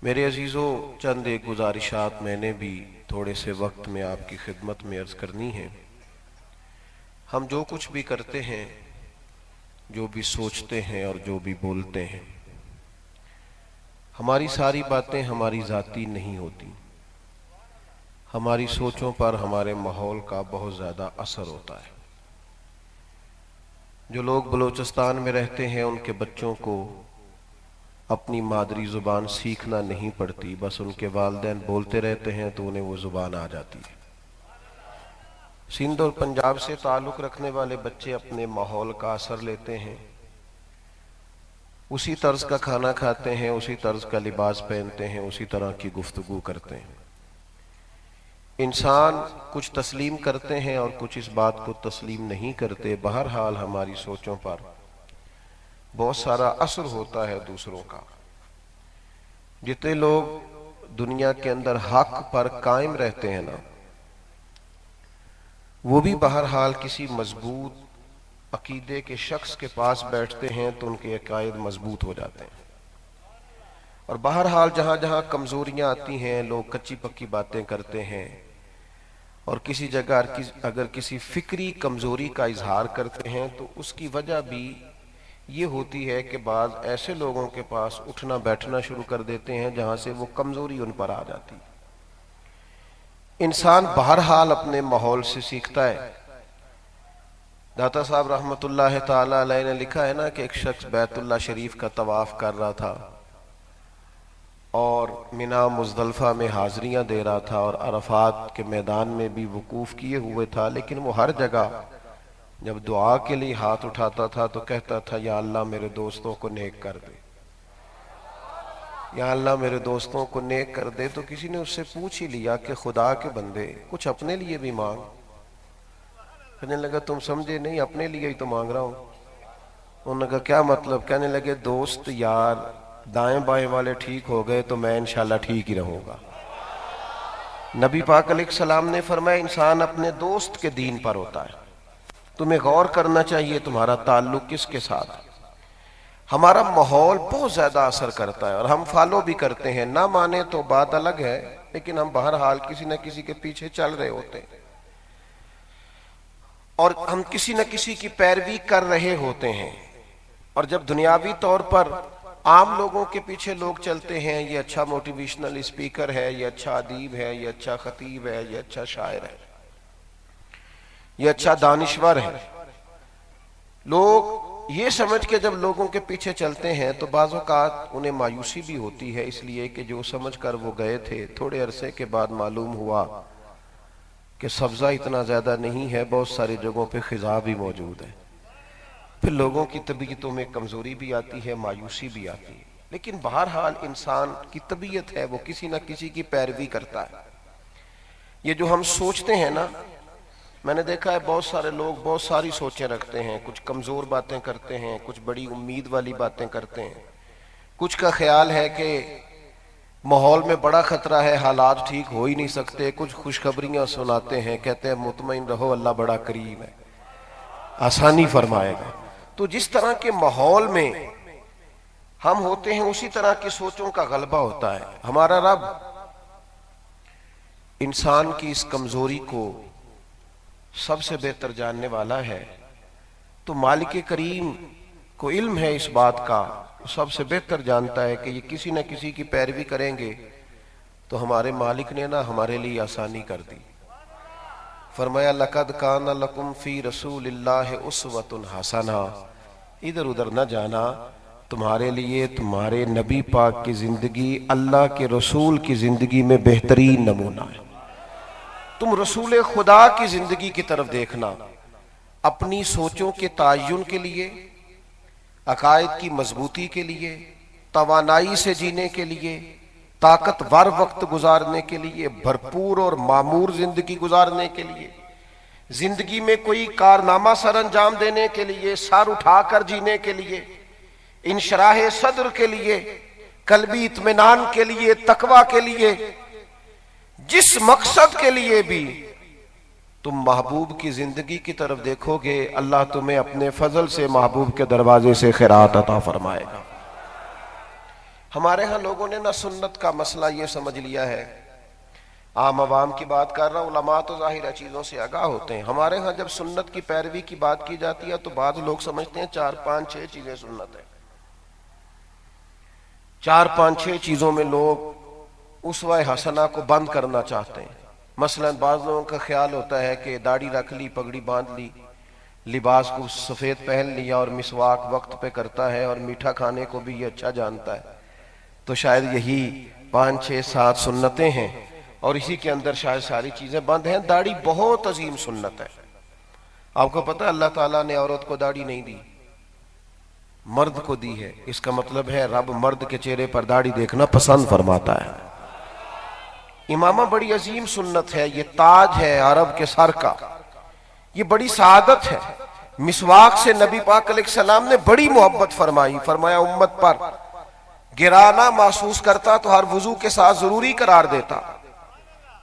میرے عزیزوں، چند ایک گزارشات میں نے بھی تھوڑے سے وقت میں آپ کی خدمت میں عرض کرنی ہے۔ ہم جو کچھ بھی کرتے ہیں، جو بھی سوچتے ہیں اور جو بھی بولتے ہیں، ہماری ساری باتیں ہماری ذاتی نہیں ہوتی۔ ہماری سوچوں پر ہمارے ماحول کا بہت زیادہ اثر ہوتا ہے۔ جو لوگ بلوچستان میں رہتے ہیں، ان کے بچوں کو اپنی مادری زبان سیکھنا نہیں پڑتی، بس ان کے والدین بولتے رہتے ہیں تو انہیں وہ زبان آ جاتی ہے۔ سندھ اور پنجاب سے تعلق رکھنے والے بچے اپنے ماحول کا اثر لیتے ہیں، اسی طرز کا کھانا کھاتے ہیں، اسی طرز کا لباس پہنتے ہیں، اسی طرح کی گفتگو کرتے ہیں۔ انسان کچھ تسلیم کرتے ہیں اور کچھ اس بات کو تسلیم نہیں کرتے۔ بہرحال ہماری سوچوں پر بہت سارا اثر ہوتا ہے دوسروں کا۔ جتنے لوگ دنیا کے اندر حق پر قائم رہتے ہیں نا، وہ بھی بہرحال کسی مضبوط عقیدے کے شخص کے پاس بیٹھتے ہیں تو ان کے عقائد مضبوط ہو جاتے ہیں۔ اور بہرحال جہاں جہاں کمزوریاں آتی ہیں، لوگ کچی پکی باتیں کرتے ہیں، اور کسی جگہ اگر کسی فکری کمزوری کا اظہار کرتے ہیں تو اس کی وجہ بھی یہ ہوتی ہے کہ بعض ایسے لوگوں کے پاس اٹھنا بیٹھنا شروع کر دیتے ہیں جہاں سے وہ کمزوری ان پر آ جاتی۔ انسان بہرحال اپنے ماحول سے سیکھتا ہے۔ داتا صاحب رحمت اللہ تعالی علیہ نے لکھا ہے نا کہ ایک شخص بیت اللہ شریف کا طواف کر رہا تھا اور منا مزدلفہ میں حاضریاں دے رہا تھا اور عرفات کے میدان میں بھی وقوف کیے ہوئے تھا، لیکن وہ ہر جگہ جب دعا کے لیے ہاتھ اٹھاتا تھا تو کہتا تھا یا اللہ میرے دوستوں کو نیک کر دے، یا اللہ میرے دوستوں کو نیک کر دے۔ تو کسی نے اس سے پوچھ ہی لیا کہ خدا کے بندے کچھ اپنے لیے بھی مانگ۔ کہنے لگا تم سمجھے نہیں، اپنے لیے ہی تو مانگ رہا ہوں۔ انہوں نے کہا کیا مطلب؟ کہنے لگے دوست یار دائیں بائیں والے ٹھیک ہو گئے تو میں انشاءاللہ ٹھیک ہی رہوں گا۔ نبی پاک علیہ السلام نے فرمایا انسان اپنے دوست کے دین پر ہوتا ہے۔ تمہیں غور کرنا چاہیے تمہارا تعلق کس کے ساتھ۔ ہمارا ماحول بہت زیادہ اثر کرتا ہے اور ہم فالو بھی کرتے ہیں، نہ مانے تو بات الگ ہے، لیکن ہم بہرحال کسی نہ کسی کے پیچھے چل رہے ہوتے ہیں اور ہم کسی نہ کسی کی پیروی کر رہے ہوتے ہیں۔ اور جب دنیاوی طور پر عام لوگوں کے پیچھے لوگ چلتے ہیں، یہ اچھا موٹیویشنل اسپیکر ہے، یہ اچھا ادیب ہے، یہ اچھا خطیب ہے، یہ اچھا شاعر ہے، یہ اچھا دانشور ہے، لوگ یہ سمجھ کے جب لوگوں کے پیچھے چلتے ہیں تو بعض اوقات انہیں مایوسی بھی ہوتی ہے، اس لیے کہ جو سمجھ کر وہ گئے تھے تھوڑے عرصے کے بعد معلوم ہوا کہ سبزہ اتنا زیادہ نہیں ہے، بہت ساری جگہوں پہ خزاں بھی موجود ہے۔ پھر لوگوں کی طبیعتوں میں کمزوری بھی آتی ہے، مایوسی بھی آتی ہے، لیکن بہرحال انسان کی طبیعت ہے وہ کسی نہ کسی کی پیروی کرتا ہے۔ یہ جو ہم سوچتے ہیں نا، میں نے دیکھا ہے بہت سارے لوگ بہت ساری سوچیں رکھتے ہیں، کچھ کمزور باتیں کرتے ہیں، کچھ بڑی امید والی باتیں کرتے ہیں، کچھ کا خیال ہے کہ ماحول میں بڑا خطرہ ہے، حالات ٹھیک ہو ہی نہیں سکتے، کچھ خوشخبریاں سناتے ہیں، کہتے ہیں مطمئن رہو اللہ بڑا کریم ہے، آسانی فرمائے گا۔ تو جس طرح کے ماحول میں ہم ہوتے ہیں اسی طرح کی سوچوں کا غلبہ ہوتا ہے۔ ہمارا رب انسان کی اس کمزوری کو سب سے بہتر جاننے والا ہے، تو مالک کریم کو علم ہے اس بات کا، وہ سب سے بہتر جانتا ہے کہ یہ کسی نہ کسی کی پیروی کریں گے تو ہمارے مالک نے نا ہمارے لیے آسانی کر دی۔ فرمایا لَقَدْ كَانَ لَكُمْ فِي رَسُولِ اللَّهِ أُسْوَةٌ حَسَنَةٌ۔ ادھر ادھر نہ جانا، تمہارے لیے تمہارے نبی پاک کی زندگی اللہ کے رسول کی زندگی میں بہترین نمونہ ہے۔ تم رسول خدا کی زندگی کی طرف دیکھنا، اپنی سوچوں کے تعین کے لیے، عقائد کی مضبوطی کے لیے، توانائی سے جینے کے لیے، طاقتور وقت گزارنے کے لیے، بھرپور اور معمور زندگی گزارنے کے لیے، زندگی میں کوئی کارنامہ سر انجام دینے کے لیے، سر اٹھا کر جینے کے لیے، انشراح صدر کے لیے، قلبی اطمینان کے لیے، تقوی کے لیے، جس مقصد کے لیے بھی تم محبوب کی زندگی کی طرف دیکھو گے، اللہ تمہیں اپنے فضل سے محبوب کے دروازے سے خیرات عطا فرمائے گا۔ ہمارے ہاں لوگوں نے نہ سنت کا مسئلہ یہ سمجھ لیا ہے، عام عوام کی بات کر رہا ہوں، علماء تو ظاہرہ چیزوں سے آگاہ ہوتے ہیں، ہمارے ہاں جب سنت کی پیروی کی بات کی جاتی ہے تو بعض لوگ سمجھتے ہیں 4 5 6 چیزیں سنت ہیں، 4 5 6 چیزوں میں لوگ اسوہ حسنہ کو بند کرنا چاہتے ہیں۔ مثلا بعض لوگوں کا خیال ہوتا ہے کہ داڑھی رکھ لی، پگڑی باندھ لی، لباس کو سفید پہن لیا اور مسواک وقت پہ کرتا ہے اور میٹھا کھانے کو بھی یہ اچھا جانتا ہے، تو شاید یہی 5 6 7 سنتیں ہیں اور اسی کے اندر شاید ساری چیزیں بند ہیں۔ داڑھی بہت عظیم سنت ہے۔ آپ کو پتہ ہے اللہ تعالیٰ نے عورت کو داڑھی نہیں دی، مرد کو دی ہے، اس کا مطلب ہے رب مرد کے چہرے پر داڑھی دیکھنا پسند فرماتا ہے۔ امامہ بڑی عظیم سنت ہے، یہ تاج ہے عرب کے سر کا، یہ بڑی سعادت ہے۔ مسواک سے نبی پاک علیہ السلام نے بڑی محبت فرمائی، فرمایا امت پر گرانا محسوس کرتا تو ہر وضو کے ساتھ ضروری قرار دیتا۔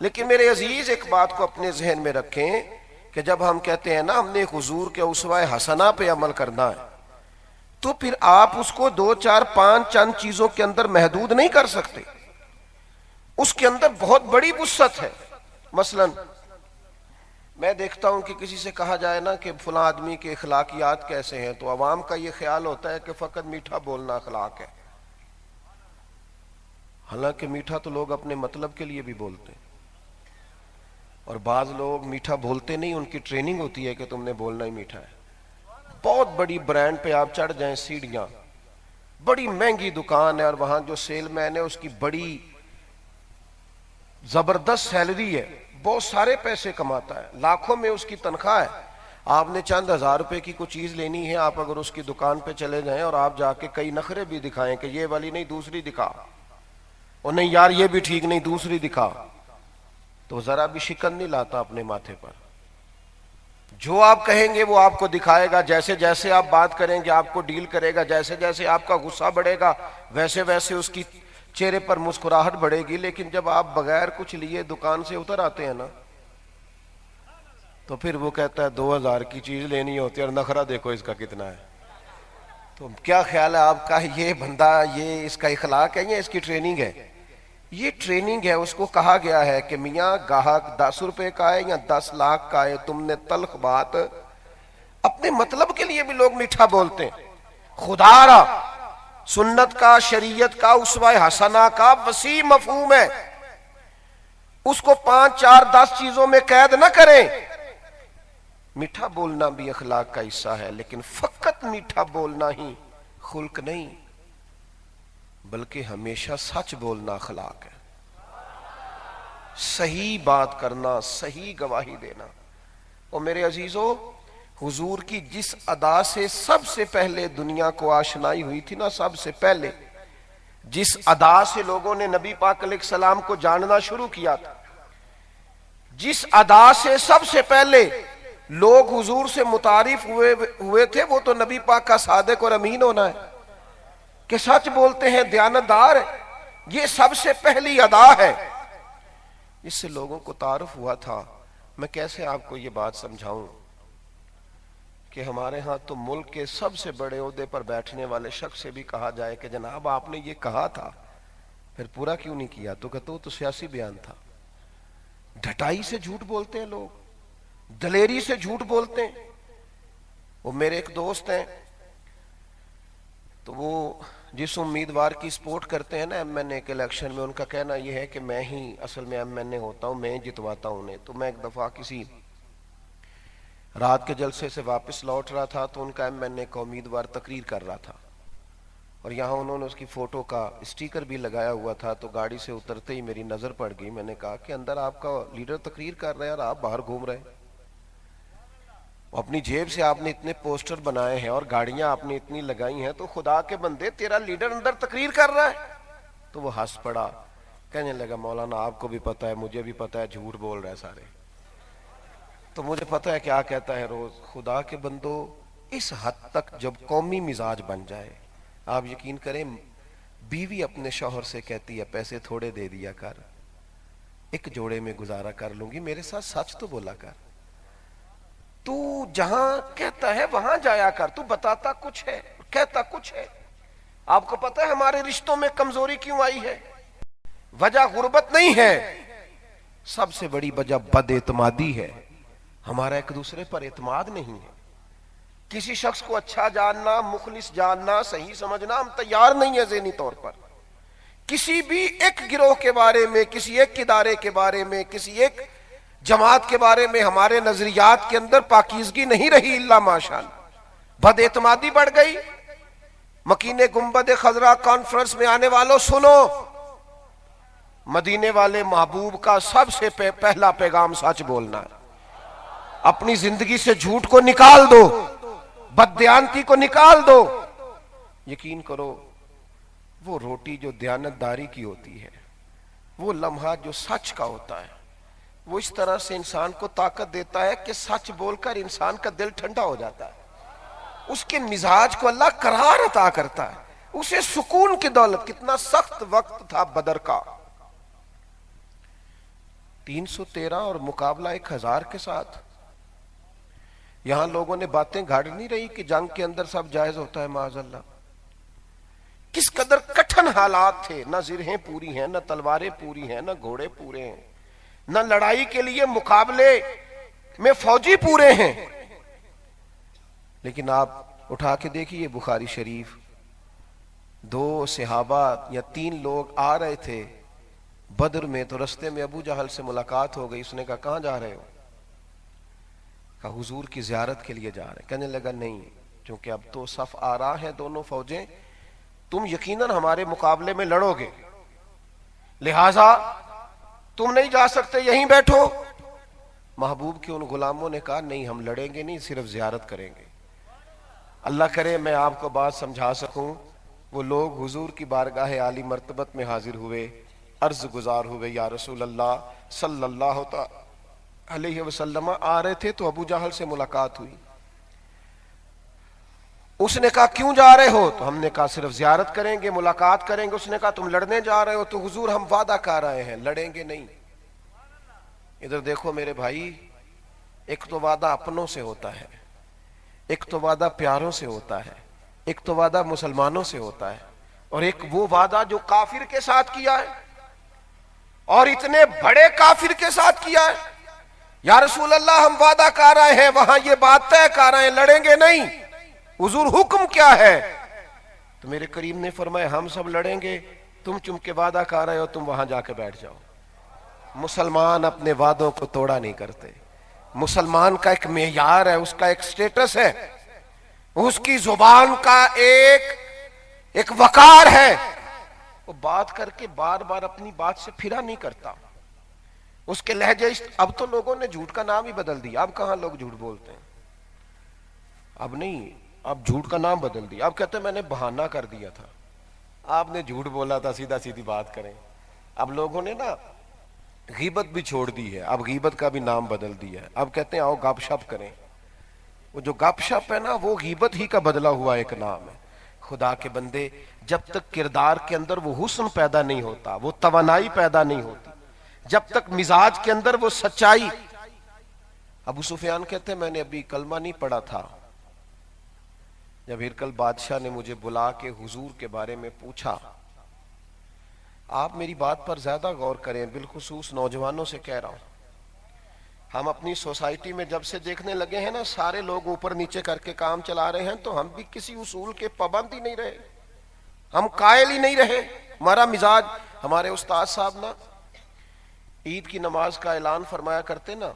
لیکن میرے عزیز ایک بات کو اپنے ذہن میں رکھیں کہ جب ہم کہتے ہیں نا ہم نے حضور کے اسوہ حسنہ پہ عمل کرنا ہے، تو پھر آپ اس کو 2 4 5 چند چیزوں کے اندر محدود نہیں کر سکتے، اس کے اندر بہت بڑی وسعت ہے۔ مثلا میں دیکھتا ہوں کہ کسی سے کہا جائے نا کہ فلاں آدمی کے اخلاقیات کیسے ہیں، تو عوام کا یہ خیال ہوتا ہے کہ فقط میٹھا بولنا اخلاق ہے، حالانکہ میٹھا تو لوگ اپنے مطلب کے لیے بھی بولتے ہیں، اور بعض لوگ میٹھا بولتے نہیں، ان کی ٹریننگ ہوتی ہے کہ تم نے بولنا ہی میٹھا ہے۔ بہت بڑی برانڈ پہ آپ چڑھ جائیں، سیڑھیاں، بڑی مہنگی دکان ہے اور وہاں جو سیل مین ہے اس کی بڑی زبردست سیلری ہے، بہت سارے پیسے کماتا ہے، لاکھوں میں اس کی تنخواہ ہے۔ آپ نے چند ہزار روپے کی کوئی چیز لینی ہے، آپ اگر اس کی دکان پہ چلے جائیں اور آپ جا کے کئی نخرے بھی دکھائیں کہ یہ والی نہیں دوسری دکھا، اور نہیں یار یہ بھی ٹھیک نہیں دوسری دکھا، تو ذرا بھی شکن نہیں لاتا اپنے ماتھے پر۔ جو آپ کہیں گے وہ آپ کو دکھائے گا، جیسے جیسے آپ بات کریں گے آپ کو ڈیل کرے گا، جیسے جیسے آپ کا غصہ بڑھے گا ویسے ویسے اس کی چہرے پر مسکراہٹ بڑھے گی۔ لیکن جب آپ بغیر کچھ لیے دکان سے اتر آتے ہیں نا، تو پھر وہ کہتا ہے 2000 کی چیز لینی ہوتی ہے اور نخرہ دیکھو اس کا کتنا ہے۔ تو کیا خیال ہے آپ کا، یہ بندہ یہ اس کا اخلاق ہے یا اس کی ٹریننگ ہے؟ یہ ٹریننگ ہے۔ اس کو کہا گیا ہے کہ میاں گاہک 10 روپے کا ہے یا 10 لاکھ کا ہے، تم نے تلخ بات، اپنے مطلب کے لیے بھی لوگ میٹھا بولتے ہیں۔ خدا را سنت کا، شریعت کا، اسوہ حسنہ کا وسیع مفہوم ہے، اس کو 5 4 10 چیزوں میں قید نہ کریں۔ میٹھا بولنا بھی اخلاق کا حصہ ہے، لیکن فقط میٹھا بولنا ہی خلق نہیں، بلکہ ہمیشہ سچ بولنا اخلاق ہے، صحیح بات کرنا، صحیح گواہی دینا۔ اور میرے عزیزو، حضور کی جس ادا سے سب سے پہلے دنیا کو آشنائی ہوئی تھی نا، سب سے پہلے جس ادا سے لوگوں نے نبی پاک علیہ السلام کو جاننا شروع کیا تھا، جس ادا سے سب سے پہلے لوگ حضور سے متعارف ہوئے تھے، وہ تو نبی پاک کا صادق اور امین ہونا ہے، کہ سچ بولتے ہیں، دیانتدار ہے۔ یہ سب سے پہلی ادا ہے جس سے لوگوں کو تعارف ہوا تھا۔ میں کیسے آپ کو یہ بات سمجھاؤں کہ ہمارے ہاں تو ملک کے سب سے بڑے عہدے پر بیٹھنے والے شخص سے بھی کہا جائے کہ جناب آپ نے یہ کہا تھا، پھر پورا کیوں نہیں کیا؟ تو کہتے تو سیاسی بیان تھا۔ ڈھٹائی سے جھوٹ بولتے ہیں لوگ، دلیری سے جھوٹ بولتے ہیں۔ وہ میرے ایک دوست ہیں، تو وہ جس امیدوار کی سپورٹ کرتے ہیں نا ایم این اے کے الیکشن میں، ان کا کہنا یہ ہے کہ میں ہی اصل میں ایم این اے ہوتا ہوں، میں جتواتا ہوں انہیں۔ تو میں ایک دفعہ کسی رات کے جلسے سے واپس لوٹ رہا تھا، تو ان کا ایم این اے کا امیدوار تقریر کر رہا تھا، اور یہاں انہوں نے اس کی فوٹو کا اسٹیکر بھی لگایا ہوا تھا۔ تو گاڑی سے اترتے ہی میری نظر پڑ گئی، میں نے کہا کہ اندر آپ کا لیڈر تقریر کر رہے ہیں اور آپ باہر گھوم رہے ہیں، اپنی جیب سے آپ نے اتنے پوسٹر بنائے ہیں اور گاڑیاں آپ نے اتنی لگائی ہیں، تو خدا کے بندے تیرا لیڈر اندر تقریر کر رہا ہے۔ تو وہ ہنس پڑا، کہنے لگا مولانا آپ کو بھی پتا ہے، مجھے بھی پتا ہے، جھوٹ بول رہے ہیں سارے۔ تو مجھے پتا ہے کیا کہتا ہے روز، خدا کے بندو اس حد تک جب قومی مزاج بن جائے، آپ یقین کریں بیوی اپنے شوہر سے کہتی ہے پیسے تھوڑے دے دیا کر، ایک جوڑے میں گزارا کر لوں گی، میرے ساتھ سچ تو بولا کر، تو جہاں کہتا ہے وہاں جایا کر، تو بتاتا کچھ ہے کہتا کچھ ہے۔ آپ کو پتہ ہے ہمارے رشتوں میں کمزوری کیوں آئی ہے؟ وجہ غربت نہیں ہے، سب سے بڑی وجہ بد اعتمادی ہے. ہمارا ایک دوسرے پر اعتماد نہیں ہے. کسی شخص کو اچھا جاننا، مخلص جاننا، صحیح سمجھنا ہم تیار نہیں ہے ذہنی طور پر. کسی بھی ایک گروہ کے بارے میں، کسی ایک ادارے کے بارے میں، کسی ایک جماعت کے بارے میں ہمارے نظریات کے اندر پاکیزگی نہیں رہی الا ماشاءاللہ. بد اعتمادی بڑھ گئی. مکین گنبد خضرا کانفرنس میں آنے والوں سنو، مدینے والے محبوب کا سب سے پہلا پیغام سچ بولنا ہے. اپنی زندگی سے جھوٹ کو نکال دو، بددیانتی کو نکال دو. یقین کرو وہ روٹی جو دیانتداری کی ہوتی ہے، وہ لمحہ جو سچ کا ہوتا ہے، وہ اس طرح سے انسان کو طاقت دیتا ہے کہ سچ بول کر انسان کا دل ٹھنڈا ہو جاتا ہے. اس کے مزاج کو اللہ قرار عطا کرتا ہے، اسے سکون کی دولت. کتنا سخت وقت تھا بدر کا، 313 اور مقابلہ 1000 کے ساتھ. یہاں لوگوں نے باتیں گھڑ نہیں رہی کہ جنگ کے اندر سب جائز ہوتا ہے، معاذ اللہ. کس قدر کٹھن حالات تھے. نہ زرہیں پوری ہیں، نہ تلواریں پوری ہیں، نہ گھوڑے پورے ہیں، نہ لڑائی کے لیے مقابلے میں فوجی پورے ہیں. لیکن آپ اٹھا کے دیکھیے بخاری شریف، 2 صحابہ یا 3 لوگ آ رہے تھے بدر میں، تو رستے میں ابو جہل سے ملاقات ہو گئی. اس نے کہا کہاں جا رہے ہو؟ کہا حضور کی زیارت کے لیے جا رہے ہیں. کہنے لگا نہیں، چونکہ اب تو صف آ رہا ہے دونوں فوجیں، تم یقیناً ہمارے مقابلے میں لڑو گے، لہٰذا تم نہیں جا سکتے، یہیں بیٹھو. محبوب کے ان غلاموں نے کہا نہیں، ہم لڑیں گے نہیں، صرف زیارت کریں گے. اللہ کرے میں آپ کو بات سمجھا سکوں. وہ لوگ حضور کی بارگاہ عالی مرتبت میں حاضر ہوئے، عرض گزار ہوئے یا رسول اللہ صلی اللہ علیہ وسلم. آ رہے تھے تو ابو جہل سے ملاقات ہوئی. اس نے کہا کیوں جا رہے ہو؟ تو ہم نے کہا صرف زیارت کریں گے، ملاقات کریں گے. اس نے کہا تم لڑنے جا رہے ہو؟ تو حضور ہم وعدہ کر رہے ہیں لڑیں گے نہیں. ادھر دیکھو میرے بھائی، ایک تو وعدہ اپنوں سے ہوتا ہے، ایک تو وعدہ پیاروں سے ہوتا ہے، ایک تو وعدہ مسلمانوں سے ہوتا ہے، اور ایک وہ وعدہ جو کافر کے ساتھ کیا ہے، اور اتنے بڑے کافر کے ساتھ کیا ہے. یا رسول اللہ ہم وعدہ کر رہے ہیں، وہاں یہ بات طے کر رہے ہیں لڑیں گے نہیں. حضور حکم کیا ہے؟ تو میرے کریم نے فرمایا ہم سب لڑیں گے، تم چونکہ وعدہ کر رہے ہو تم وہاں جا کے بیٹھ جاؤ. مسلمان اپنے وعدوں کو توڑا نہیں کرتے. مسلمان کا ایک معیار ہے، اس کا ایک سٹیٹس ہے، اس کی زبان کا ایک وقار ہے. وہ بات کر کے بار بار اپنی بات سے پھرا نہیں کرتا. اس کے لہجے اب تو لوگوں نے جھوٹ کا نام ہی بدل دیا. اب کہاں لوگ جھوٹ بولتے ہیں؟ اب نہیں، اب جھوٹ کا نام بدل دیا. اب کہتے ہیں میں نے بہانہ کر دیا تھا، آپ نے جھوٹ بولا تھا، سیدھا سیدھی بات کریں. اب لوگوں نے نا غیبت بھی چھوڑ دی ہے، اب غیبت کا بھی نام بدل دیا ہے. اب کہتے ہیں آؤ گپ شپ کریں. وہ جو گپ شپ ہے نا، وہ غیبت ہی کا بدلا ہوا ایک نام ہے. خدا کے بندے، جب تک کردار کے اندر وہ حسن پیدا نہیں ہوتا، وہ توانائی پیدا نہیں ہوتی، جب تک مزاج کے اندر وہ سچائی. ابو سفیان کہتے ہیں میں نے ابھی کلمہ نہیں پڑھا تھا، جب ہرقل بادشاہ نے مجھے بلا کے حضور کے بارے میں پوچھا. آپ میری بات پر زیادہ غور کریں، بالخصوص نوجوانوں سے کہہ رہا ہوں. ہم اپنی سوسائٹی میں جب سے دیکھنے لگے ہیں نا سارے لوگ اوپر نیچے کر کے کام چلا رہے ہیں، تو ہم بھی کسی اصول کے پابند ہی نہیں رہے، ہم قائل ہی نہیں رہے. ہمارا مزاج، ہمارے استاد صاحب نا عید کی نماز کا اعلان فرمایا کرتے نا،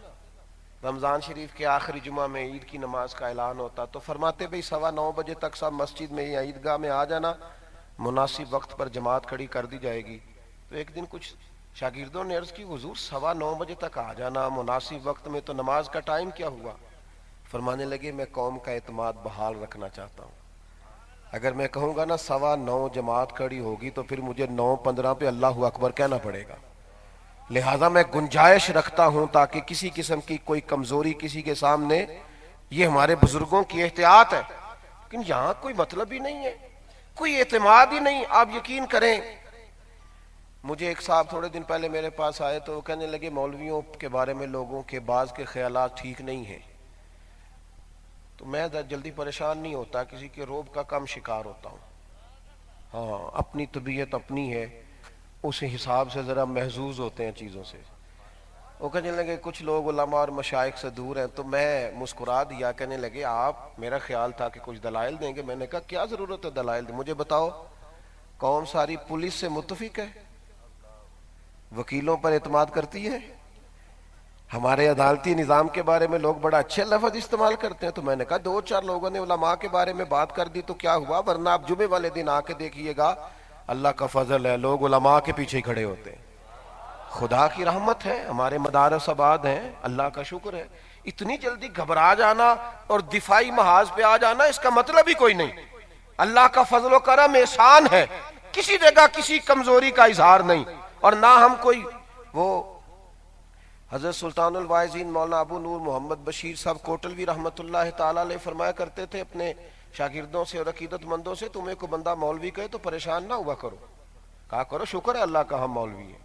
رمضان شریف کے آخری جمعہ میں عید کی نماز کا اعلان ہوتا تو فرماتے بھئی 9:15 بجے تک سب مسجد میں یا عیدگاہ میں آ جانا، مناسب وقت پر جماعت کھڑی کر دی جائے گی. تو ایک دن کچھ شاگردوں نے عرض کی حضور 9:15 بجے تک آ جانا مناسب وقت میں، تو نماز کا ٹائم کیا ہوا؟ فرمانے لگے میں قوم کا اعتماد بحال رکھنا چاہتا ہوں. اگر میں کہوں گا نا 9:15 جماعت کھڑی ہوگی تو پھر مجھے 9:15 پہ اللہ اکبر کہنا پڑے گا. لہذا میں گنجائش رکھتا ہوں تاکہ کسی قسم کی کوئی کمزوری کسی کے سامنے، یہ ہمارے بزرگوں کی احتیاط ہے. لیکن یہاں کوئی مطلب ہی نہیں ہے، کوئی اعتماد ہی نہیں. آپ یقین کریں، مجھے ایک صاحب تھوڑے دن پہلے میرے پاس آئے تو وہ کہنے لگے مولویوں کے بارے میں لوگوں کے بعض کے خیالات ٹھیک نہیں ہیں. تو میں جلدی پریشان نہیں ہوتا، کسی کے روب کا کم شکار ہوتا ہوں. ہاں اپنی طبیعت اپنی ہے، اس حساب سے ذرا محظوظ ہوتے ہیں چیزوں سے. وہ کہنے لگے کچھ لوگ علماء اور مشائخ سے دور ہیں، تو میں مسکرا دیا. کہنے لگے آپ، میرا خیال تھا کہ کچھ دلائل دیں گے. میں نے کہا کیا ضرورت ہے دلائل دیں، مجھے بتاؤ قوم ساری پولیس سے متفق ہے، وکیلوں پر اعتماد کرتی ہے، ہمارے عدالتی نظام کے بارے میں لوگ بڑا اچھے لفظ استعمال کرتے ہیں. تو میں نے کہا دو چار لوگوں نے علماء کے بارے میں بات کر دی تو کیا ہوا، ورنہ آپ جمعے والے دن آ کے دیکھیے گا اللہ کا فضل ہے، لوگ علماء کے پیچھے کھڑے ہوتے ہیں. خدا کی رحمت ہے، ہمارے مدارس آباد ہیں، اللہ کا شکر ہے. اتنی جلدی گھبرا جانا اور دفاعی محاذ پہ آ جانا اس کا مطلب ہی کوئی نہیں. اللہ کا فضل و کرم احسان ہے، کسی جگہ کسی کمزوری کا اظہار نہیں. اور نہ ہم کوئی وہ حضرت سلطان الواعظین مولانا ابو نور محمد بشیر صاحب کوٹلوی رحمت اللہ تعالی علیہ فرمایا کرتے تھے اپنے شاگردوں سے اور عقیدت مندوں سے، تمہیں کو بندہ مولوی کہے تو پریشان نہ ہوا کرو، کہا کرو شکر ہے اللہ کا ہم مولوی ہیں.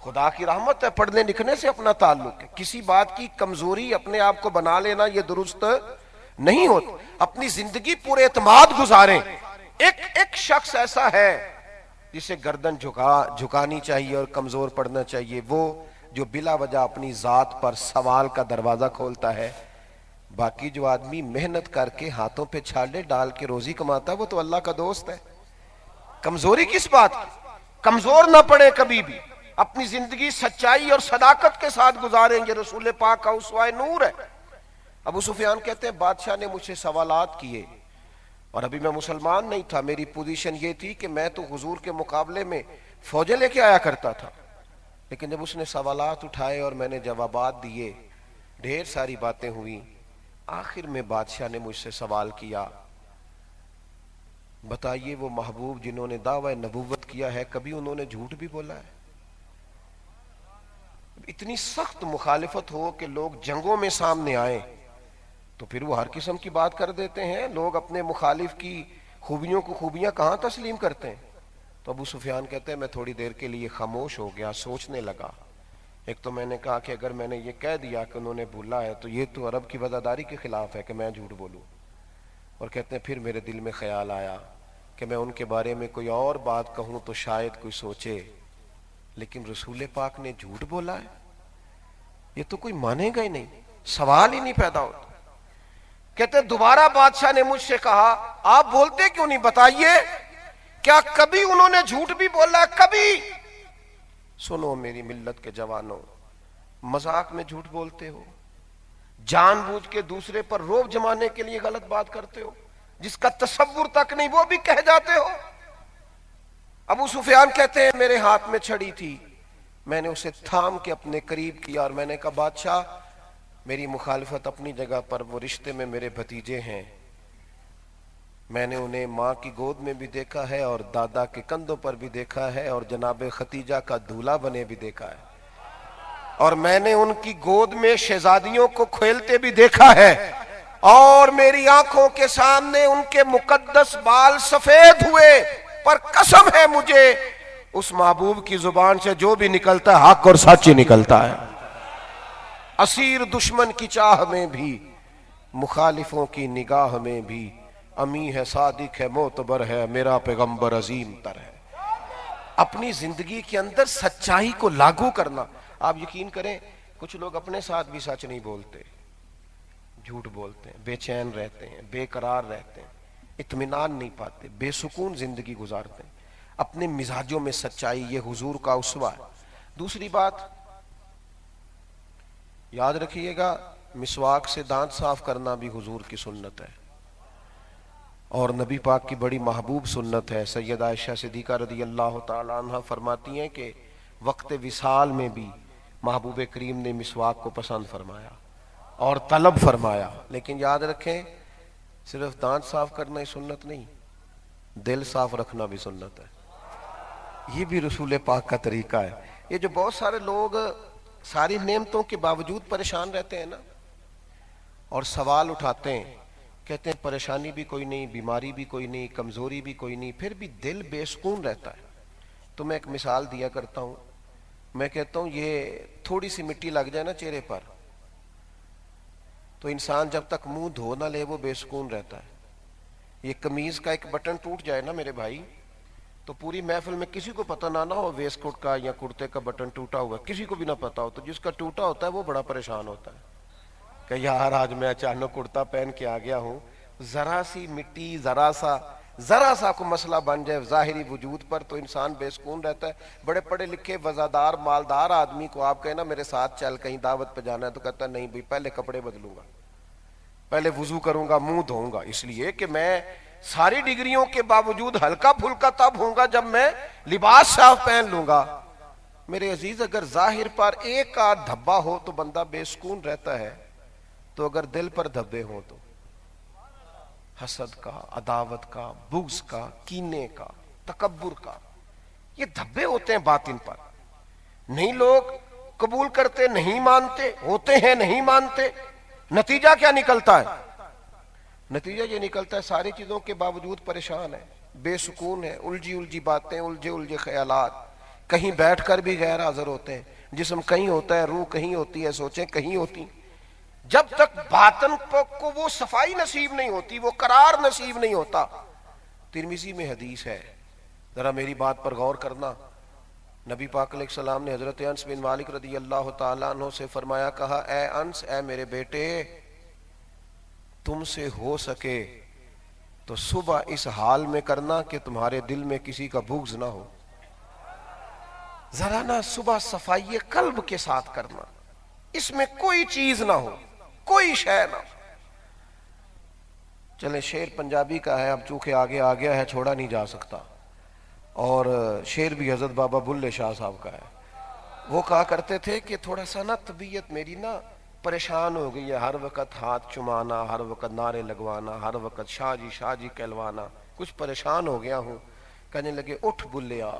خدا کی رحمت ہے، پڑھنے لکھنے سے اپنا تعلق ہے. کسی بات کی کمزوری اپنے آپ کو بنا لینا یہ درست نہیں ہوتا. اپنی زندگی پورے اعتماد گزاریں. ایک شخص ایسا ہے جسے گردن جھکانی چاہیے اور کمزور پڑنا چاہیے، وہ جو بلا وجہ اپنی ذات پر سوال کا دروازہ کھولتا ہے. باقی جو آدمی محنت کر کے ہاتھوں پہ چھالے ڈال کے روزی کماتا ہے وہ تو اللہ کا دوست ہے. کمزوری کس بات کی؟ کمزور نہ پڑے کبھی بھی، اپنی زندگی سچائی اور صداقت کے ساتھ گزاریں گے. رسول پاک کا اسوہ نور ہے. ابو سفیان کہتے ہیں بادشاہ نے مجھ سے سوالات کیے اور ابھی میں مسلمان نہیں تھا. میری پوزیشن یہ تھی کہ میں تو حضور کے مقابلے میں فوجیں لے کے آیا کرتا تھا، لیکن جب اس نے سوالات اٹھائے اور میں نے جوابات دیے، ڈھیر ساری باتیں ہوئیں. آخر میں بادشاہ نے مجھ سے سوال کیا، بتائیے وہ محبوب جنہوں نے دعوی نبوت کیا ہے کبھی انہوں نے جھوٹ بھی بولا ہے؟ اتنی سخت مخالفت ہو کہ لوگ جنگوں میں سامنے آئیں تو پھر وہ ہر قسم کی بات کر دیتے ہیں. لوگ اپنے مخالف کی خوبیوں کو خوبیاں کہاں تسلیم کرتے ہیں. تو ابو سفیان کہتے ہیں میں تھوڑی دیر کے لیے خاموش ہو گیا، سوچنے لگا. ایک تو میں نے کہا کہ اگر میں نے یہ کہہ دیا کہ انہوں نے بولا ہے تو یہ تو عرب کی وفاداری کے خلاف ہے کہ میں جھوٹ بولوں. اور کہتے ہیں پھر میرے دل میں خیال آیا کہ میں ان کے بارے میں کوئی اور بات کہوں تو شاید کوئی سوچے، لیکن رسول پاک نے جھوٹ بولا ہے، یہ تو کوئی مانے گا ہی نہیں، سوال ہی نہیں پیدا ہوتا. کہتے دوبارہ بادشاہ نے مجھ سے کہا آپ بولتے کیوں نہیں، بتائیے کیا کبھی انہوں نے جھوٹ بھی بولا؟ کبھی؟ سنو میری ملت کے جوانوں، مذاق میں جھوٹ بولتے ہو، جان بوجھ کے دوسرے پر روب جمانے کے لیے غلط بات کرتے ہو، جس کا تصور تک نہیں وہ بھی کہہ جاتے ہو. ابو سفیان کہتے ہیں میرے ہاتھ میں چھڑی تھی، میں نے اسے تھام کے اپنے قریب کیا اور میں نے کہا بادشاہ میری مخالفت اپنی جگہ پر، وہ رشتے میں میرے بھتیجے ہیں، میں نے انہیں ماں کی گود میں بھی دیکھا ہے اور دادا کے کندھوں پر بھی دیکھا ہے اور جناب ختیجہ کا دولہا بنے بھی دیکھا ہے، اور میں نے ان کی گود میں شہزادیوں کو کھیلتے بھی دیکھا ہے، اور میری آنکھوں کے سامنے ان کے مقدس بال سفید ہوئے. پر قسم ہے مجھے اس محبوب کی زبان سے جو بھی نکلتا ہے حق اور سچ ہی نکلتا ہے. اسیر دشمن کی چاہ میں بھی، مخالفوں کی نگاہ میں بھی، امی ہے صادق ہے معتبر ہے، میرا پیغمبر عظیم تر ہے. اپنی زندگی کے اندر سچائی کو لاگو کرنا. آپ یقین کریں کچھ لوگ اپنے ساتھ بھی سچ نہیں بولتے، جھوٹ بولتے ہیں، بے چین رہتے ہیں، بے قرار رہتے ہیں، اطمینان نہیں پاتے، بے سکون زندگی گزارتے ہیں. اپنے مزاجوں میں سچائی، یہ حضور کا اسوہ ہے. دوسری بات یاد رکھیے گا، مسواک سے دانت صاف کرنا بھی حضور کی سنت ہے اور نبی پاک کی بڑی محبوب سنت ہے. سیدہ عائشہ صدیقہ رضی اللہ تعالی عنہ فرماتی ہیں کہ وقت وصال میں بھی محبوب کریم نے مسواک کو پسند فرمایا اور طلب فرمایا. لیکن یاد رکھیں صرف دانت صاف کرنا ہی سنت نہیں، دل صاف رکھنا بھی سنت ہے. یہ بھی رسول پاک کا طریقہ ہے. یہ جو بہت سارے لوگ ساری نعمتوں کے باوجود پریشان رہتے ہیں نا اور سوال اٹھاتے ہیں، کہتے ہیں پریشانی بھی کوئی نہیں، بیماری بھی کوئی نہیں، کمزوری بھی کوئی نہیں، پھر بھی دل بے سکون رہتا ہے. تو میں ایک مثال دیا کرتا ہوں، میں کہتا ہوں یہ تھوڑی سی مٹی لگ جائے نا چہرے پر تو انسان جب تک منہ دھو نہ لے وہ بے سکون رہتا ہے. یہ قمیض کا ایک بٹن ٹوٹ جائے نا میرے بھائی تو پوری محفل میں کسی کو پتہ نہ ہو ویسٹ کوٹ کا یا کرتے کا بٹن ٹوٹا ہوا، کسی کو بھی نہ پتا ہو، تو جس کا ٹوٹا ہوتا ہے وہ بڑا پریشان ہوتا ہے کہ یار آج میں اچانک کرتا پہن کے آ گیا ہوں، ذرا سی مٹی، ذرا سا کو مسئلہ بن جائے ظاہری وجود پر تو انسان بے سکون رہتا ہے۔ بڑے پڑھے لکھے وزادار مالدار آدمی کو آپ کہیں نا میرے ساتھ چل کہیں دعوت پہ جانا ہے، تو کہتا ہے نہیں بھائی پہلے کپڑے بدلوں گا، پہلے وضو کروں گا، منہ دھوؤں گا، اس لیے کہ میں ساری ڈگریوں کے باوجود ہلکا پھلکا تب ہوں گا جب میں لباس صاف پہن لوں گا۔ میرے عزیز، اگر ظاہر پر ایک آدھ دھبا ہو تو بندہ بے سکون رہتا ہے، تو اگر دل پر دھبے ہوں تو حسد کا، عداوت کا، بغض کا، کینے کا، تکبر کا، یہ دھبے ہوتے ہیں باطن پر، نہیں لوگ قبول کرتے، نہیں مانتے، ہوتے ہیں نہیں مانتے، نتیجہ کیا نکلتا ہے؟ نتیجہ یہ نکلتا ہے ساری چیزوں کے باوجود پریشان ہے، بے سکون ہے، الجھی باتیں، الجھے خیالات، کہیں بیٹھ کر بھی غیر حاضر ہوتے ہیں، جسم کہیں ہوتا ہے، روح کہیں ہوتی ہے، سوچیں کہیں ہوتی ہیں۔ جب تک باطن کو وہ صفائی نصیب نہیں ہوتی، وہ قرار نصیب نہیں ہوتا۔ ترمذی میں حدیث ہے، ذرا میری بات پر غور کرنا۔ نبی پاک علیہ السلام نے حضرت انس بن مالک رضی اللہ تعالیٰ عنہ سے فرمایا، کہا اے انس، اے میرے بیٹے، تم سے ہو سکے تو صبح اس حال میں کرنا کہ تمہارے دل میں کسی کا بغض نہ ہو۔ ذرا نا صبح صفائی قلب کے ساتھ کرنا، اس میں کوئی چیز نہ ہو، کوئی شے نہ ہو۔ چلیں شعر پنجابی کا ہے، اب چونکہ آگے آ گیا ہے چھوڑا نہیں جا سکتا، اور شعر بھی حضرت بابا بلے شاہ صاحب کا ہے۔ وہ کہا کرتے تھے کہ تھوڑا سا نا طبیعت میری نا پریشان ہو گئی ہے، ہر وقت ہاتھ چمانا، ہر وقت نعرے لگوانا، ہر وقت شاہ جی کہلوانا، کچھ پریشان ہو گیا ہوں۔ کہنے لگے اٹھ بلیا،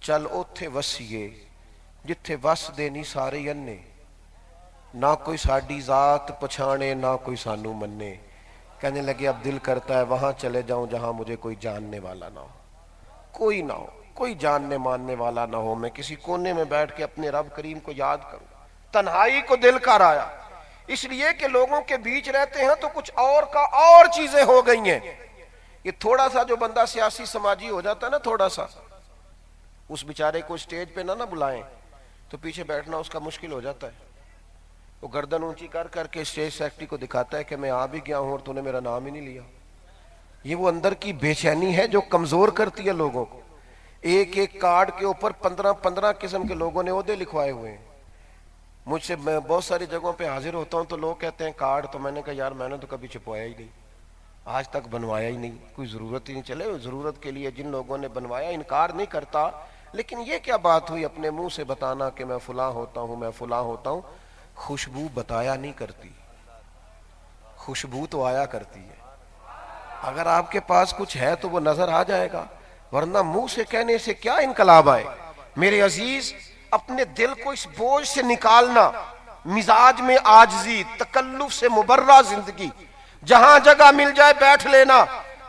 چل اوتھے وسیے جتھے وس دینی سارے انے، نہ کوئی ساڈی ذات پچھانے نہ کوئی سانو منے۔ کہنے لگے اب دل کرتا ہے وہاں چلے جاؤں جہاں مجھے کوئی جاننے والا نہ ہو، کوئی نہ ہو، کوئی جاننے ماننے والا نہ ہو، میں کسی کونے میں بیٹھ کے اپنے رب کریم کو یاد کروں۔ تنہائی کو دل کر آیا، اس لیے کہ لوگوں کے بیچ رہتے ہیں تو کچھ اور کا اور چیزیں ہو گئی ہیں۔ یہ تھوڑا سا جو بندہ سیاسی سماجی ہو جاتا ہے نا، تھوڑا سا، اس بیچارے کو اسٹیج پہ نہ بلائیں تو پیچھے بیٹھنا اس کا مشکل ہو جاتا ہے۔ وہ گردن اونچی کر کر کے اسٹیج سیکرٹری کو دکھاتا ہے کہ میں آ بھی گیا ہوں اور تو نے میرا نام ہی نہیں لیا۔ یہ وہ اندر کی بے چینی ہے جو کمزور کرتی ہے لوگوں کو۔ ایک ایک کارڈ کے اوپر 15 قسم کے لوگوں نے عہدے لکھوائے ہوئے ہیں۔ مجھ سے میں بہت ساری جگہوں پہ حاضر ہوتا ہوں تو لوگ کہتے ہیں کارڈ، تو میں نے کہا یار میں نے تو کبھی چھپوایا ہی نہیں، آج تک بنوایا ہی نہیں، کوئی ضرورت ہی نہیں۔ چلے ضرورت کے لیے جن لوگوں نے بنوایا انکار نہیں کرتا، لیکن یہ کیا بات ہوئی اپنے منہ سے بتانا کہ میں فلاں ہوتا ہوں، میں فلاں ہوتا ہوں۔ خوشبو بتایا نہیں کرتی، خوشبو تو آیا کرتی ہے۔ اگر آپ کے پاس کچھ ہے تو وہ نظر آ جائے گا، ورنہ منہ سے کہنے سے کیا انقلاب آئے۔ میرے عزیز، اپنے دل کو اس بوجھ سے نکالنا، مزاج میں عاجزی، تکلف سے مبرہ زندگی، جہاں جگہ مل جائے بیٹھ لینا۔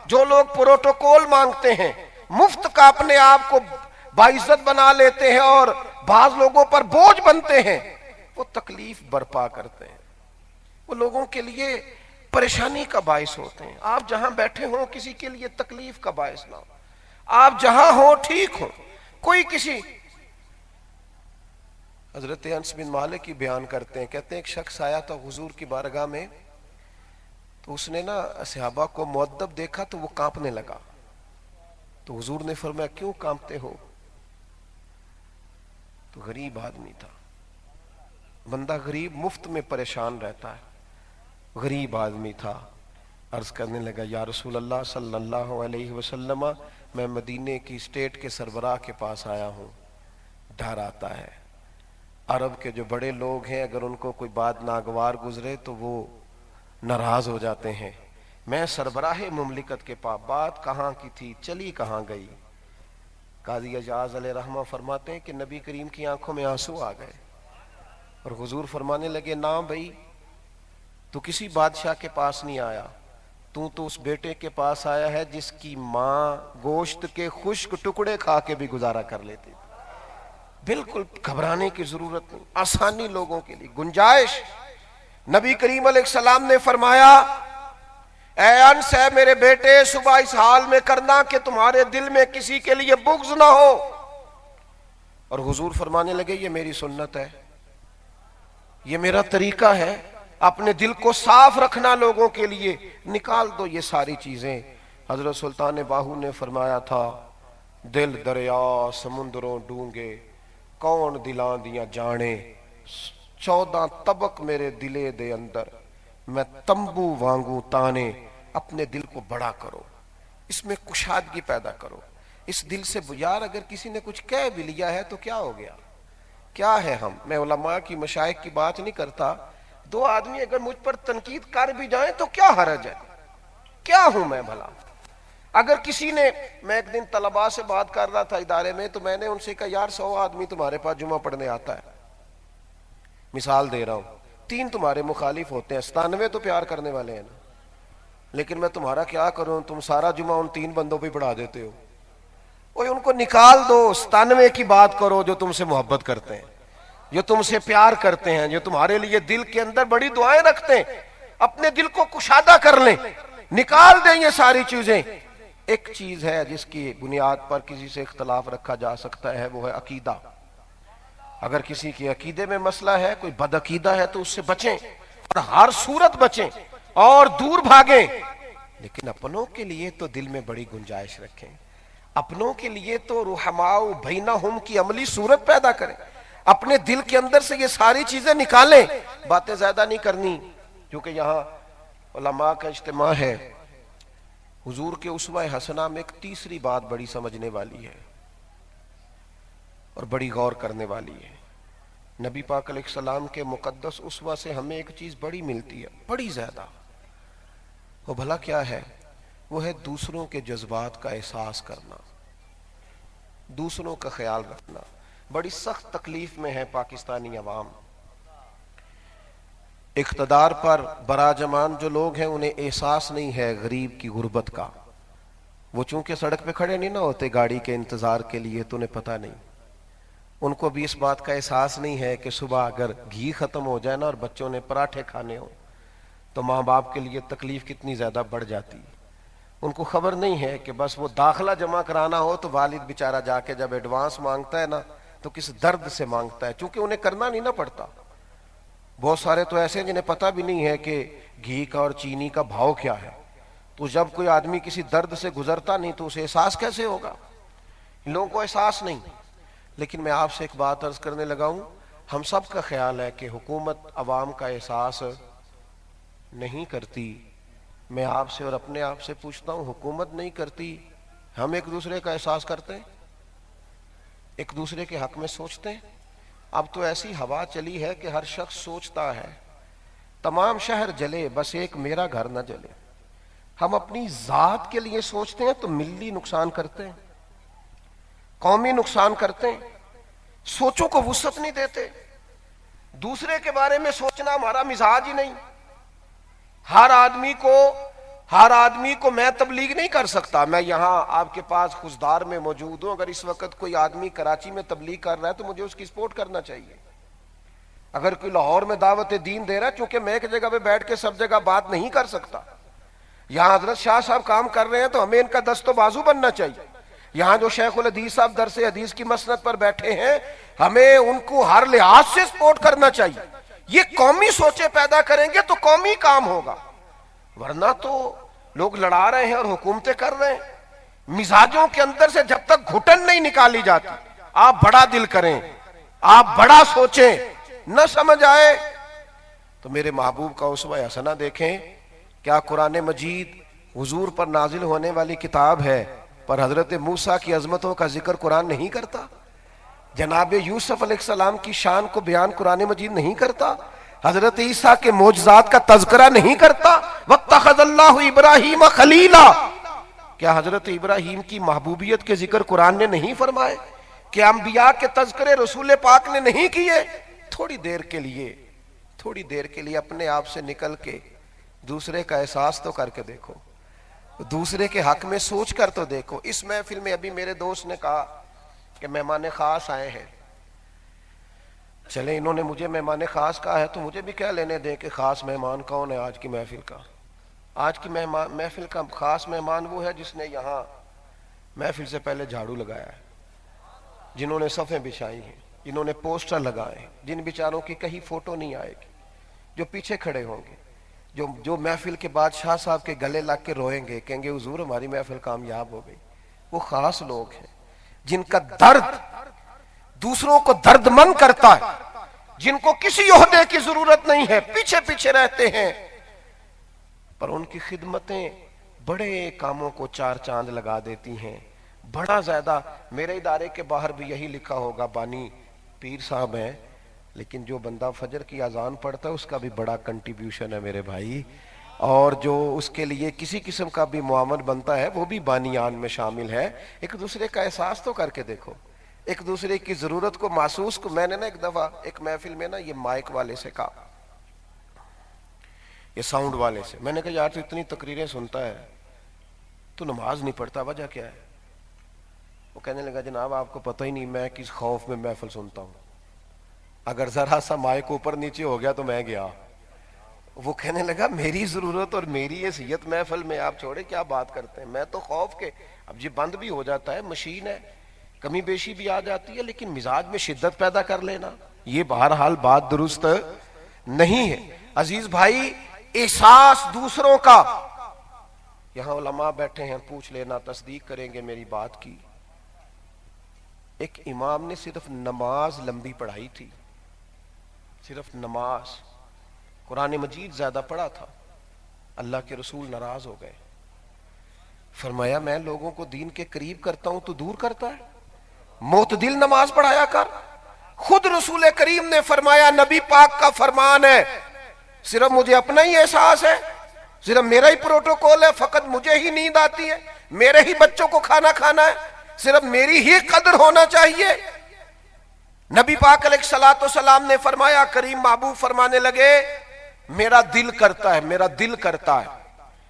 جو لوگ پروٹوکول مانگتے ہیں، مفت کا اپنے آپ کو باعزت بنا لیتے ہیں اور بعض لوگوں پر بوجھ بنتے ہیں، وہ تکلیف برپا کرتے ہیں، وہ لوگوں کے لیے پریشانی کا باعث ہوتے ہیں۔ آپ جہاں بیٹھے ہوں کسی کے لیے تکلیف کا باعث نہ ہو، آپ جہاں ہوں ٹھیک ہو، کوئی کسی۔ حضرت انس بن مالک کی بیان کرتے ہیں، کہتے ہیں ایک شخص آیا تھا حضور کی بارگاہ میں، تو اس نے نا صحابہ کو مؤدب دیکھا تو وہ کانپنے لگا، تو حضور نے فرمایا کیوں کانپتے ہو؟ تو غریب آدمی تھا، بندہ غریب مفت میں پریشان رہتا ہے، غریب آدمی تھا۔ عرض کرنے لگا یا رسول اللہ صلی اللہ علیہ وسلم، میں مدینے کی اسٹیٹ کے سربراہ کے پاس آیا ہوں، ڈر آتا ہے۔ عرب کے جو بڑے لوگ ہیں اگر ان کو کوئی بات ناگوار گزرے تو وہ ناراض ہو جاتے ہیں۔ میں سربراہ مملکت کے پاس، بات کہاں کی تھی، چلی کہاں گئی؟ قاضی اجاز علیہ رحمہ فرماتے ہیں کہ نبی کریم کی آنکھوں میں آنسو آ گئے، اور حضور فرمانے لگے نا بھائی، تو کسی بادشاہ کے پاس نہیں آیا، تو اس بیٹے کے پاس آیا ہے جس کی ماں گوشت کے خشک ٹکڑے کھا کے بھی گزارا کر لیتی تھی۔ بالکل گھبرانے کی ضرورت نہیں، آسانی لوگوں کے لیے، گنجائش۔ نبی کریم علیہ السلام نے فرمایا اے انس ہے میرے بیٹے، صبح اس حال میں کرنا کہ تمہارے دل میں کسی کے لیے بغض نہ ہو۔ اور حضور فرمانے لگے یہ میری سنت ہے، یہ میرا طریقہ ہے، اپنے دل کو صاف رکھنا لوگوں کے لیے، نکال دو یہ ساری چیزیں۔ حضرت سلطان باہو نے فرمایا تھا، دل دریا سمندروں ڈونگے، کون دلاں دیاں جانے، 14 طبق میرے دلے دے اندر، میں تمبو وانگوں تانے۔ اپنے دل کو بڑا کرو، اس میں کشادگی پیدا کرو، اس دل سے یار اگر کسی نے کچھ کہہ بھی لیا ہے تو کیا ہو گیا، کیا ہے ہم، میں علماء کی مشائخ کی بات نہیں کرتا، 2 آدمی اگر مجھ پر تنقید کر بھی جائیں تو کیا حرج ہے، کیا ہوں میں بھلا۔ اگر کسی نے، میں ایک دن طلباء سے بات کر رہا تھا ادارے میں، تو میں نے ان سے کہا یار 100 آدمی تمہارے پاس جمعہ پڑھنے آتا ہے، مثال دے رہا ہوں، 3 تمہارے مخالف ہوتے ہیں، 97 تو پیار کرنے والے ہیں نا، لیکن میں تمہارا کیا کروں، تم سارا جمعہ ان 3 بندوں پہ پڑھا دیتے ہو۔ اوہ ان کو نکال دو، 97 کی بات کرو جو تم سے محبت کرتے ہیں، جو تم سے پیار کرتے ہیں، جو تمہارے لیے دل کے اندر بڑی دعائیں رکھتے ہیں، اپنے دل کو کشادہ کر لیں، نکال دیں یہ ساری چیزیں۔ ایک چیز ہے جس کی بنیاد پر کسی سے اختلاف رکھا جا سکتا ہے، وہ ہے عقیدہ۔ اگر کسی کے عقیدے میں مسئلہ ہے، کوئی بد عقیدہ ہے تو اس سے بچیں، اور ہر صورت بچیں اور دور بھاگیں، لیکن اپنوں کے لیے تو دل میں بڑی گنجائش رکھیں، اپنوں کے لیے تو رحماء بینہم کی عملی صورت پیدا کریں، اپنے دل کے اندر سے یہ ساری چیزیں نکالیں۔ باتیں زیادہ نہیں کرنی کیونکہ یہاں علماء کا اجتماع ہے۔ حضور کے اسوہ حسنہ میں ایک تیسری بات بڑی سمجھنے والی ہے اور بڑی غور کرنے والی ہے۔ نبی پاک علیہ السلام کے مقدس اسوہ سے ہمیں ایک چیز بڑی ملتی ہے، بڑی زیادہ، وہ بھلا کیا ہے؟ وہ ہے دوسروں کے جذبات کا احساس کرنا، دوسروں کا خیال رکھنا۔ بڑی سخت تکلیف میں ہے پاکستانی عوام، اقتدار پر براجمان جو لوگ ہیں انہیں احساس نہیں ہے غریب کی غربت کا، وہ چونکہ سڑک پہ کھڑے نہیں نہ ہوتے گاڑی کے انتظار کے لیے تو انہیں پتہ نہیں، ان کو بھی اس بات کا احساس نہیں ہے کہ صبح اگر گھی ختم ہو جائے نا اور بچوں نے پراٹھے کھانے ہوں تو ماں باپ کے لیے تکلیف کتنی زیادہ بڑھ جاتی ہے۔ ان کو خبر نہیں ہے کہ بس وہ داخلہ جمع کرانا ہو تو والد بیچارہ جا کے جب ایڈوانس مانگتا ہے نا تو کس درد سے مانگتا ہے، چونکہ انہیں کرنا نہیں نہ پڑتا۔ بہت سارے تو ایسے ہیں جنہیں پتہ بھی نہیں ہے کہ گھی کا اور چینی کا بھاؤ کیا ہے، تو جب کوئی آدمی کسی درد سے گزرتا نہیں تو اسے احساس کیسے ہوگا؟ ان لوگوں کو احساس نہیں۔ لیکن میں آپ سے ایک بات عرض کرنے لگا ہوں، ہم سب کا خیال ہے کہ حکومت عوام کا احساس نہیں کرتی۔ میں آپ سے اور اپنے آپ سے پوچھتا ہوں، حکومت نہیں کرتی، ہم ایک دوسرے کا احساس کرتے ہیں، ایک دوسرے کے حق میں سوچتے ہیں؟ اب تو ایسی ہوا چلی ہے کہ ہر شخص سوچتا ہے تمام شہر جلے بس ایک میرا گھر نہ جلے۔ ہم اپنی ذات کے لیے سوچتے ہیں تو ملی نقصان کرتے ہیں، قومی نقصان کرتے ہیں، سوچوں کو وسعت نہیں دیتے، دوسرے کے بارے میں سوچنا ہمارا مزاج ہی نہیں۔ ہر آدمی کو میں تبلیغ نہیں کر سکتا۔ میں یہاں آپ کے پاس خزدار میں موجود ہوں، اگر اس وقت کوئی آدمی کراچی میں تبلیغ کر رہا ہے تو مجھے اس کی سپورٹ کرنا چاہیے۔ اگر کوئی لاہور میں دعوت دین دے رہا ہے، چونکہ میں ایک جگہ پہ بیٹھ کے سب جگہ بات نہیں کر سکتا، یہاں حضرت شاہ صاحب کام کر رہے ہیں تو ہمیں ان کا دست و بازو بننا چاہیے۔ یہاں جو شیخ الحدیث صاحب درس حدیث کی مسند پر بیٹھے ہیں، ہمیں ان کو ہر لحاظ سے سپورٹ کرنا چاہیے۔ یہ قومی سوچیں پیدا کریں گے تو قومی کام ہوگا، ورنہ تو لوگ لڑا رہے ہیں اور حکومتیں کر رہے ہیں۔ مزاجوں کے اندر سے جب تک گھٹن نہیں نکالی جاتی، آپ بڑا دل کریں، آپ بڑا سوچیں، نہ سمجھ آئے تو میرے محبوب کا اسوہ حسنہ دیکھیں۔ کیا قرآن مجید حضور پر نازل ہونے والی کتاب ہے پر حضرت موسیٰ کی عظمتوں کا ذکر قرآن نہیں کرتا؟ جناب یوسف علیہ السلام کی شان کو بیان قرآن مجید نہیں کرتا؟ حضرت عیسیٰ کے معجزات کا تذکرہ نہیں کرتا؟ وَاتَّخَذَ اللَّهُ إِبْرَاهِيمَ خَلِيلًا، کیا حضرت ابراہیم کی محبوبیت کے ذکر قرآن نے نہیں فرمائے؟ کہ انبیاء کے تذکرے رسول پاک نے نہیں کیے؟ تھوڑی دیر کے لیے اپنے آپ سے نکل کے دوسرے کا احساس تو کر کے دیکھو، دوسرے کے حق میں سوچ کر تو دیکھو۔ اس محفل میں ابھی میرے دوست نے کہا کہ مہمان خاص آئے ہیں، چلیں انہوں نے مجھے مہمان خاص کہا ہے تو مجھے بھی کہہ لینے دیں کہ خاص مہمان کون ہے آج کی محفل کا۔ آج کی محفل کا خاص مہمان وہ ہے جس نے یہاں محفل سے پہلے جھاڑو لگایا ہے، جنہوں نے صفیں بچھائی ہیں، جنہوں نے پوسٹر لگائے ہیں، جن بیچاروں کی کہیں فوٹو نہیں آئے گی، جو پیچھے کھڑے ہوں گے، جو محفل کے بعد شاہ صاحب کے گلے لگ کے روئیں گے، کہیں گے حضور ہماری محفل کامیاب ہو گئی۔ وہ خاص لوگ ہیں جن کا درد دوسروں کو درد مند کرتا ہے، جن کو کسی عہدے کی ضرورت نہیں ہے، پیچھے پیچھے رہتے ہیں، پر ان کی خدمتیں بڑے کاموں کو چار چاند لگا دیتی ہیں۔ بڑا زیادہ میرے ادارے کے باہر بھی یہی لکھا ہوگا، بانی پیر صاحب ہیں، لیکن جو بندہ فجر کی اذان پڑھتا ہے اس کا بھی بڑا کنٹریبیوشن ہے میرے بھائی، اور جو اس کے لیے کسی قسم کا بھی معامل بنتا ہے وہ بھی بانیان میں شامل ہے۔ ایک دوسرے کا احساس تو کر کے دیکھو، ایک دوسرے کی ضرورت کو محسوس کو۔ میں نے نا ایک دفعہ ایک محفل میں نا یہ مائک والے سے کہا، یہ ساؤنڈ والے سے، میں نے کہا یار تو اتنی تقریریں سنتا ہے تو نماز نہیں پڑھتا، وجہ کیا ہے؟ وہ کہنے لگا جناب آپ کو پتہ ہی نہیں میں کس خوف میں محفل سنتا ہوں، اگر ذرا سا مائک اوپر نیچے ہو گیا تو میں گیا۔ وہ کہنے لگا میری ضرورت اور میری حیثیت محفل میں آپ چھوڑے کیا بات کرتے ہیں، میں تو خوف کے، اب یہ بند بھی ہو جاتا ہے، مشین ہے، کمی بیشی بھی آ جاتی ہے، لیکن مزاج میں شدت پیدا کر لینا یہ بہرحال بات درست نہیں ہے۔ عزیز بھائی، احساس دوسروں کا، یہاں علماء بیٹھے ہیں، پوچھ لینا، تصدیق کریں گے میری بات کی۔ ایک امام نے صرف نماز لمبی پڑھائی تھی، صرف نماز، قرآن مجید زیادہ پڑھا تھا، اللہ کے رسول ناراض ہو گئے، فرمایا میں لوگوں کو دین کے قریب کرتا ہوں تو دور کرتا ہے، معتدل نماز پڑھایا کر۔ خود رسول کریم نے فرمایا، نبی پاک کا فرمان ہے، صرف مجھے اپنا ہی احساس ہے، صرف میرا ہی پروٹوکول ہے، فقط مجھے ہی نیند آتی ہے، میرے ہی بچوں کو کھانا کھانا ہے، صرف میری ہی قدر ہونا چاہیے۔ نبی پاک علیہ الصلوۃ والسلام نے فرمایا، کریم محبوب فرمانے لگے، میرا دل کرتا ہے، میرا دل کرتا ہے،